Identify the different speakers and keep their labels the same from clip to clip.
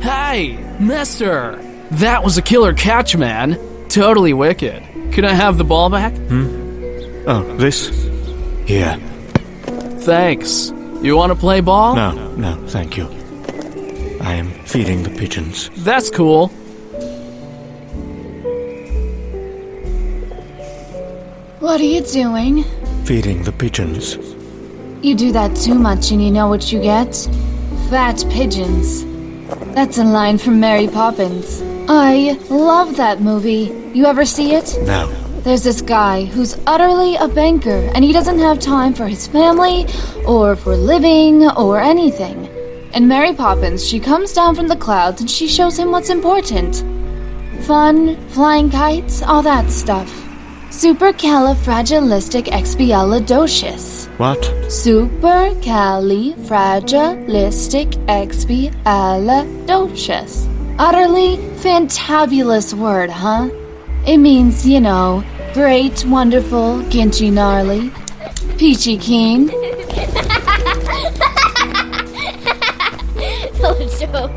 Speaker 1: Hey, mister! That was a killer catch, man. Totally wicked. Can I have the ball back?
Speaker 2: Oh, this? Here.
Speaker 1: Thanks. You want to play ball?
Speaker 2: No, thank you. I am feeding the pigeons.
Speaker 1: That's cool.
Speaker 3: What are you doing?
Speaker 2: Feeding the pigeons.
Speaker 3: You do that too much and you know what you get? Fat pigeons. That's a line from Mary Poppins. I love that movie. You ever see it?
Speaker 2: No.
Speaker 3: There's this guy who's utterly a banker, and he doesn't have time for his family, or for living, or anything. And Mary Poppins, she comes down from the clouds and she shows him what's important. Fun, flying kites, all that stuff. Supercalifragilisticexpialidocious.
Speaker 2: What?
Speaker 3: Supercalifragilisticexpialidocious. Utterly fantabulous word, huh? It means, you know, great, wonderful, ginchy, gnarly, peachy keen.
Speaker 4: Joke.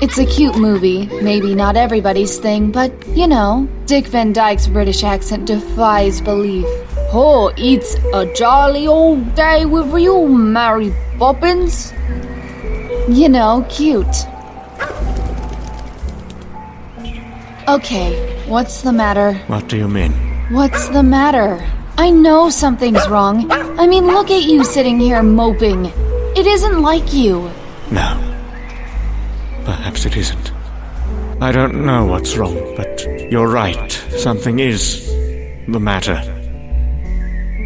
Speaker 3: It's a cute movie, maybe not everybody's thing, but, you know, Dick Van Dyke's British accent defies belief. Oh, it's a jolly old day with you, Mary Poppins. You know, cute. Okay, what's the matter?
Speaker 2: What do you mean?
Speaker 3: What's the matter? I know something's wrong. I mean, look at you sitting here moping. It isn't like you.
Speaker 2: No. Perhaps it isn't. I don't know what's wrong, but you're right. Something is the matter.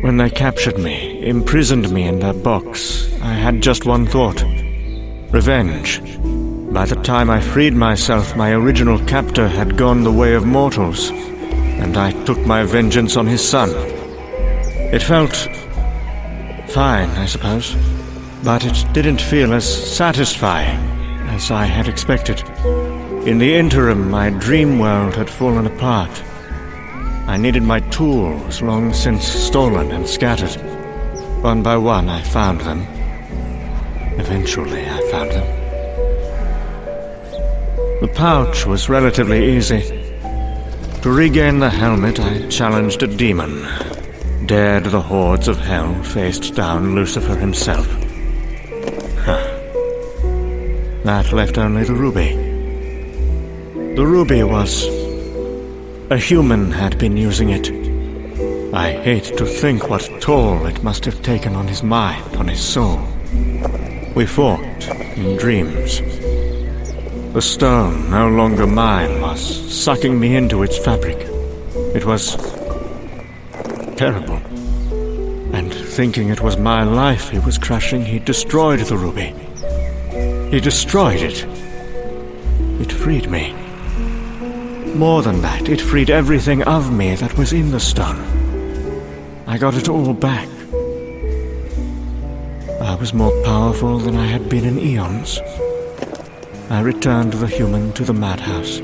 Speaker 2: When they captured me, imprisoned me in that box, I had just one thought. Revenge. By the time I freed myself, my original captor had gone the way of mortals, and I took my vengeance on his son. It felt fine, I suppose, but it didn't feel as satisfying as I had expected. In the interim, my dream world had fallen apart. I needed my tools, long since stolen and scattered. One by one, I found them. Eventually, I found them. The pouch was relatively easy. To regain the helmet, I challenged a demon. Dared the hordes of hell, faced down Lucifer himself. That left only the ruby. The ruby was... a human had been using it. I hate to think what toll it must have taken on his mind, on his soul. We fought in dreams. The stone, no longer mine, was sucking me into its fabric. It was terrible. And thinking it was my life he was crushing, he destroyed the ruby. He destroyed it. It freed me. More than that, it freed everything of me that was in the stone. I got it all back. I was more powerful than I had been in eons. I returned the human to the madhouse.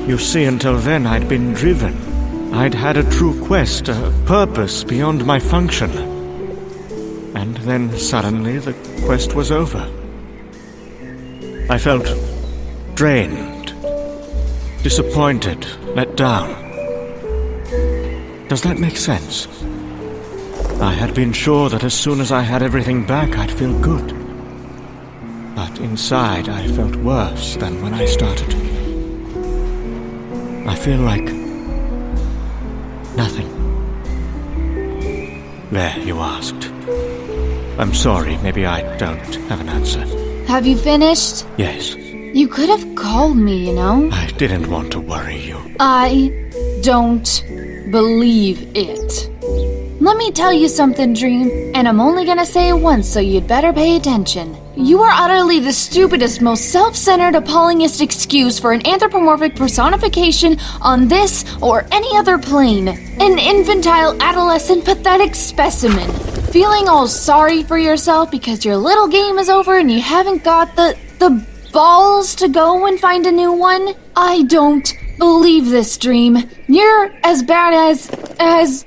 Speaker 2: You see, until then I'd been driven. I'd had a true quest, a purpose beyond my function. And then suddenly the quest was over. I felt drained, disappointed, let down. Does that make sense? I had been sure that as soon as I had everything back, I'd feel good. But inside, I felt worse than when I started. I feel like nothing. There, you asked. I'm sorry, maybe I don't have an answer.
Speaker 3: Have you finished?
Speaker 2: Yes.
Speaker 3: You could have called me, you know?
Speaker 2: I didn't want to worry you.
Speaker 3: I don't believe it. Let me tell you something, Dream, and I'm only gonna say it once, so you'd better pay attention. You are utterly the stupidest, most self-centered, appallingest excuse for an anthropomorphic personification on this or any other plane. An infantile, adolescent, pathetic specimen. Feeling all sorry for yourself because your little game is over and you haven't got the balls to go and find a new one? I don't believe this, Dream. You're as bad as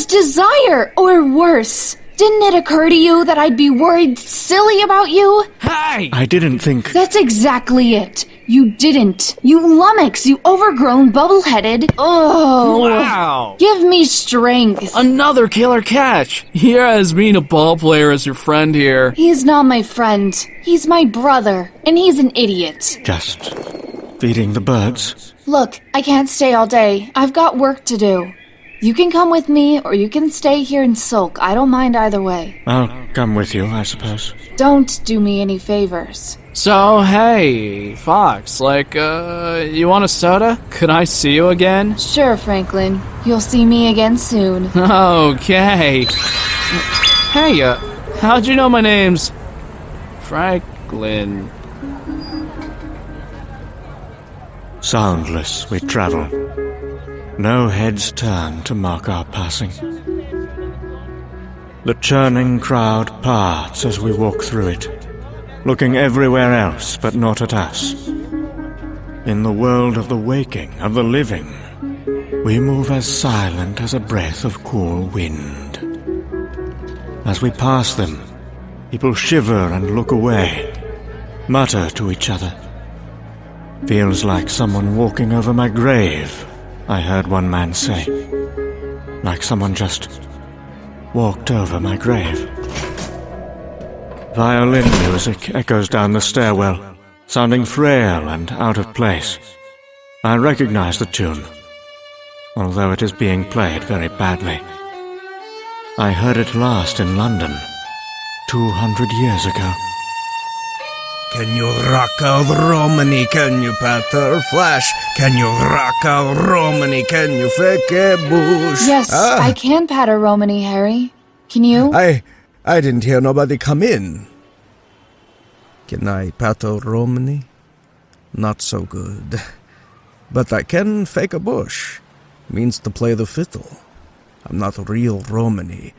Speaker 3: Desire, or worse. Didn't it occur to you that I'd be worried silly about you?
Speaker 1: Hey!
Speaker 2: I didn't think...
Speaker 3: That's exactly it. You didn't. You lummox, you overgrown, bubble-headed. Oh.
Speaker 1: Wow!
Speaker 3: Give me strength.
Speaker 1: Another killer catch! Here as being a ball player as your friend here.
Speaker 3: He's not my friend. He's my brother, and he's an idiot.
Speaker 2: Just feeding the birds.
Speaker 3: Look, I can't stay all day. I've got work to do. You can come with me, or you can stay here and sulk. I don't mind either way.
Speaker 2: I'll come with you, I suppose.
Speaker 3: Don't do me any favors.
Speaker 1: So, hey, Fox, you want a soda? Could I see you again?
Speaker 3: Sure, Franklin. You'll see me again soon.
Speaker 1: Okay. Hey, how'd you know my name's Franklin?
Speaker 2: Soundless we travel. No heads turn to mark our passing. The churning crowd parts as we walk through it, looking everywhere else but not at us. In the world of the waking, of the living, we move as silent as a breath of cool wind. As we pass them, people shiver and look away, mutter to each other. Feels like someone walking over my grave, I heard one man say. Like someone just walked over my grave. Violin music echoes down the stairwell, sounding frail and out of place. I recognize the tune, although it is being played very badly. I heard it last in London, 200 years ago.
Speaker 4: Can you rock out Romany? Can you patter flash? Can you rock out Romany? Can you fake a bush?
Speaker 3: Yes, I can patter Romany, Harry. Can you?
Speaker 4: I didn't hear nobody come in. Can I patter Romany? Not so good. But I can fake a bush. Means to play the fiddle. I'm not real Romany.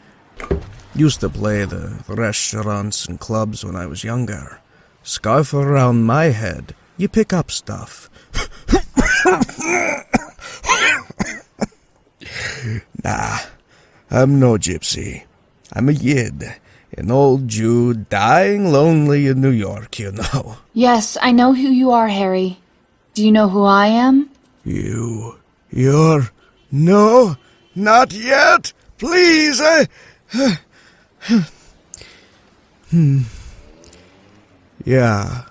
Speaker 4: Used to play the restaurants and clubs when I was younger. Scarf around my head, you pick up stuff. Nah, I'm no gypsy. I'm a Yid, an old Jew dying lonely in New York, you know.
Speaker 3: Yes, I know who you are, Harry. Do you know who I am?
Speaker 4: You're... No, not yet! Please, Yeah,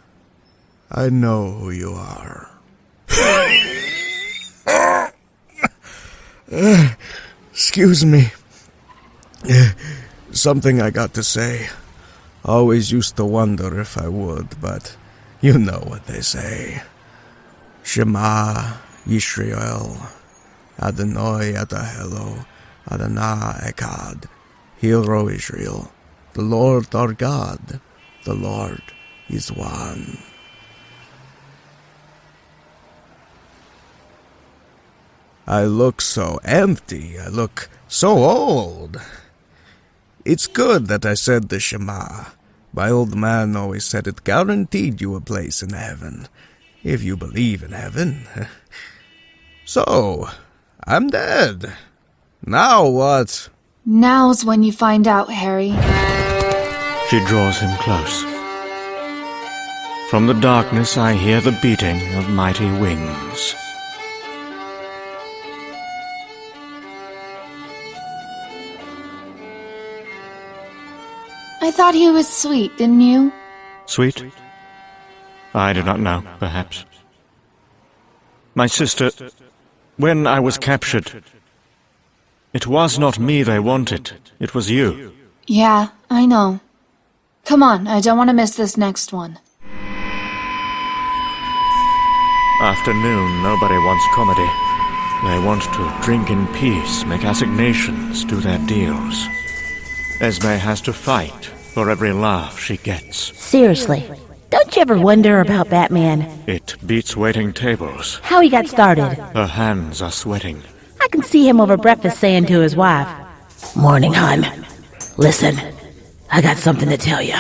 Speaker 4: I know who you are. Excuse me. Something I got to say. Always used to wonder if I would, but you know what they say. Shema Yisrael, Adonai Adahelo, Adonai Echad, Hero Israel, the Lord our God, the Lord is one. I look so empty, I look so old. It's good that I said the Shema. My old man always said it guaranteed you a place in heaven, if you believe in heaven. So, I'm dead. Now what?
Speaker 3: Now's when you find out, Harry.
Speaker 2: She draws him close. From the darkness I hear the beating of mighty wings.
Speaker 3: I thought he was sweet, didn't you?
Speaker 2: Sweet? I do not know, perhaps. My sister, when I was captured, it was not me they wanted, it was you.
Speaker 3: Yeah, I know. Come on, I don't want to miss this next one.
Speaker 2: Afternoon, nobody wants comedy. They want to drink in peace, make assignations, do their deals. Esme has to fight, for every laugh she gets.
Speaker 5: Seriously, don't you ever wonder about Batman?
Speaker 2: It beats waiting tables.
Speaker 5: How he got started?
Speaker 2: Her hands are sweating.
Speaker 5: I can see him over breakfast saying to his wife, "Morning, hon. Listen, I got something to tell you.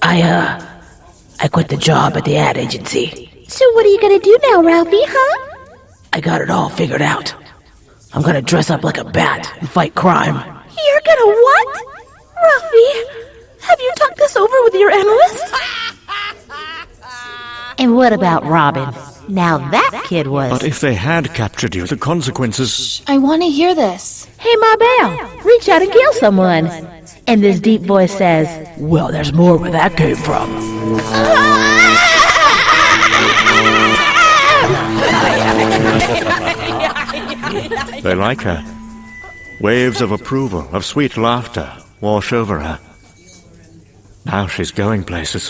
Speaker 5: I quit the job at the ad agency." "So what are you gonna do now, Ralphie, huh?" "I got it all figured out. I'm gonna dress up like a bat and fight crime." "You're gonna what? Ralphie, have you talked this over with your analyst?" "And what about Robin? Now that kid was..."
Speaker 2: But if they had captured you, the consequences...
Speaker 3: I want to hear this.
Speaker 5: "Hey, Ma Belle, reach out and kill someone." And this deep voice says, "Well, there's more where that came from."
Speaker 2: They like her. Waves of approval, of sweet laughter, wash over her. Now she's going places.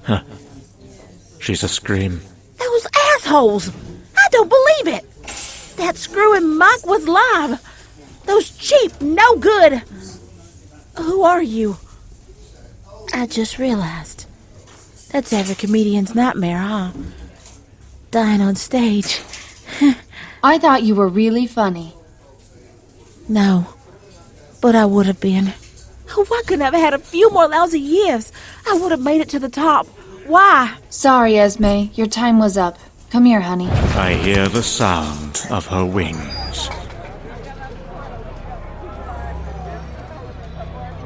Speaker 2: Huh. She's a scream.
Speaker 5: "Those assholes! I don't believe it! That screwing mock was live! Those cheap, no good! Who are you?" "I just realized. That's every comedian's nightmare, huh? Dying on stage."
Speaker 3: I thought you were really funny.
Speaker 5: "No, but I would have been. Why couldn't I have had a few more lousy years? I would have made it to the top. Why?"
Speaker 3: Sorry, Esme. Your time was up. Come here, honey.
Speaker 2: I hear the sound of her wings.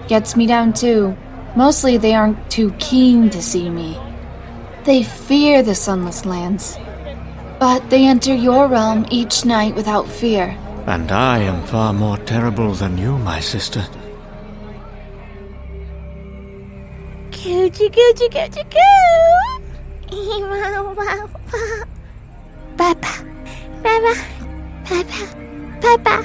Speaker 3: Gets me down too. Mostly they aren't too keen to see me. They fear the sunless lands. But they enter your realm each night without fear.
Speaker 2: And I am far more terrible than you, my sister.
Speaker 5: Coochie, coochie, coochie, coo! Papa, Papa, Papa, Papa.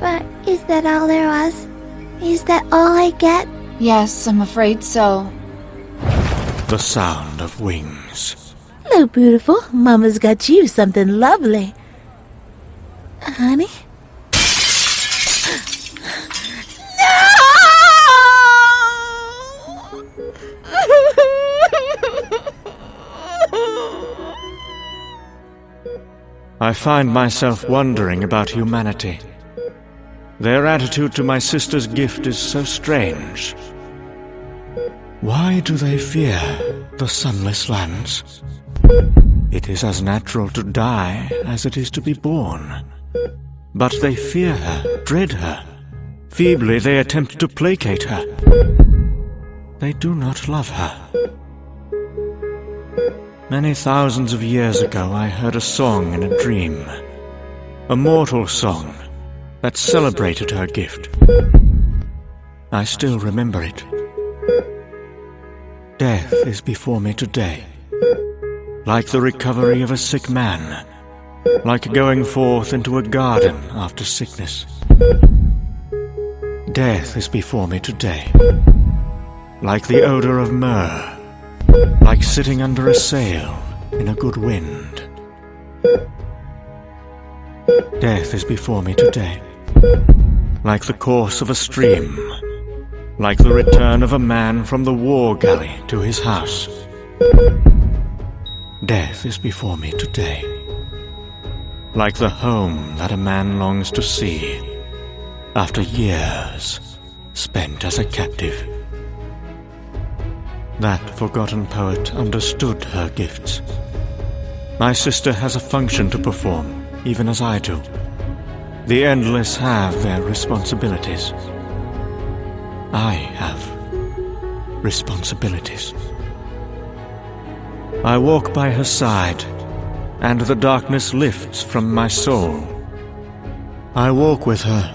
Speaker 5: But is that all there was? Is that all I get?
Speaker 3: Yes, I'm afraid so.
Speaker 2: The sound of wings.
Speaker 5: Hello, beautiful. Mama's got you something lovely. Honey?
Speaker 2: I find myself wondering about humanity. Their attitude to my sister's gift is so strange. Why do they fear the sunless lands? It is as natural to die as it is to be born. But they fear her, dread her. Feebly they attempt to placate her. They do not love her. Many thousands of years ago I heard a song in a dream. A mortal song that celebrated her gift. I still remember it. Death is before me today. Like the recovery of a sick man. Like going forth into a garden after sickness. Death is before me today. Like the odor of myrrh. Like sitting under a sail in a good wind. Death is before me today. Like the course of a stream. Like the return of a man from the war galley to his house. Death is before me today. Like the home that a man longs to see after years spent as a captive. That forgotten poet understood her gifts. My sister has a function to perform, even as I do. The endless have their responsibilities. I have responsibilities. I walk by her side, and the darkness lifts from my soul. I walk with her,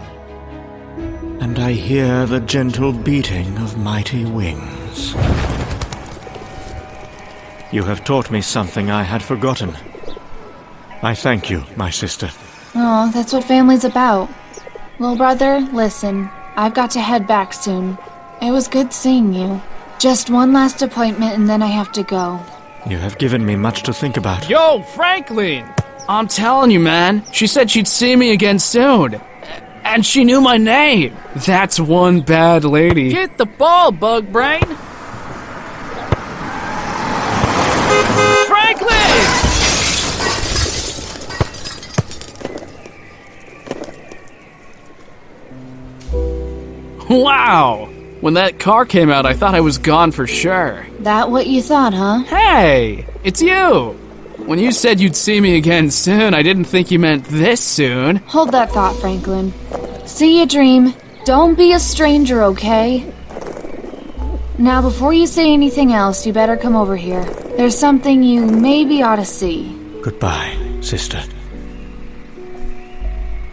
Speaker 2: and I hear the gentle beating of mighty wings. You have taught me something I had forgotten. I thank you, my sister.
Speaker 3: Oh, that's what family's about. Little brother, listen. I've got to head back soon. It was good seeing you. Just one last appointment and then I have to go.
Speaker 2: You have given me much to think about.
Speaker 1: Yo, Franklin! I'm telling you, man. She said she'd see me again soon. And she knew my name. That's one bad lady. Get the ball, bug brain. Franklin! Wow! When that car came out, I thought I was gone for sure.
Speaker 3: That what you thought, huh?
Speaker 1: Hey! It's you! When you said you'd see me again soon, I didn't think you meant this soon.
Speaker 3: Hold that thought, Franklin. See you, Dream. Don't be a stranger, okay? Now, before you say anything else, you better come over here. There's something you maybe ought to see.
Speaker 2: Goodbye, sister.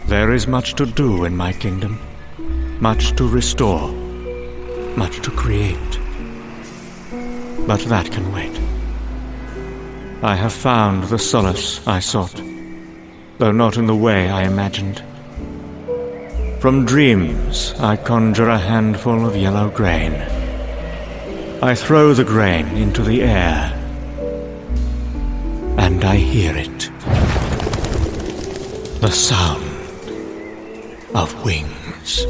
Speaker 2: There is much to do in my kingdom. Much to restore. Much to create. But that can wait. I have found the solace I sought, though not in the way I imagined. From dreams, I conjure a handful of yellow grain. I throw the grain into the air, and I hear it. The sound of wings.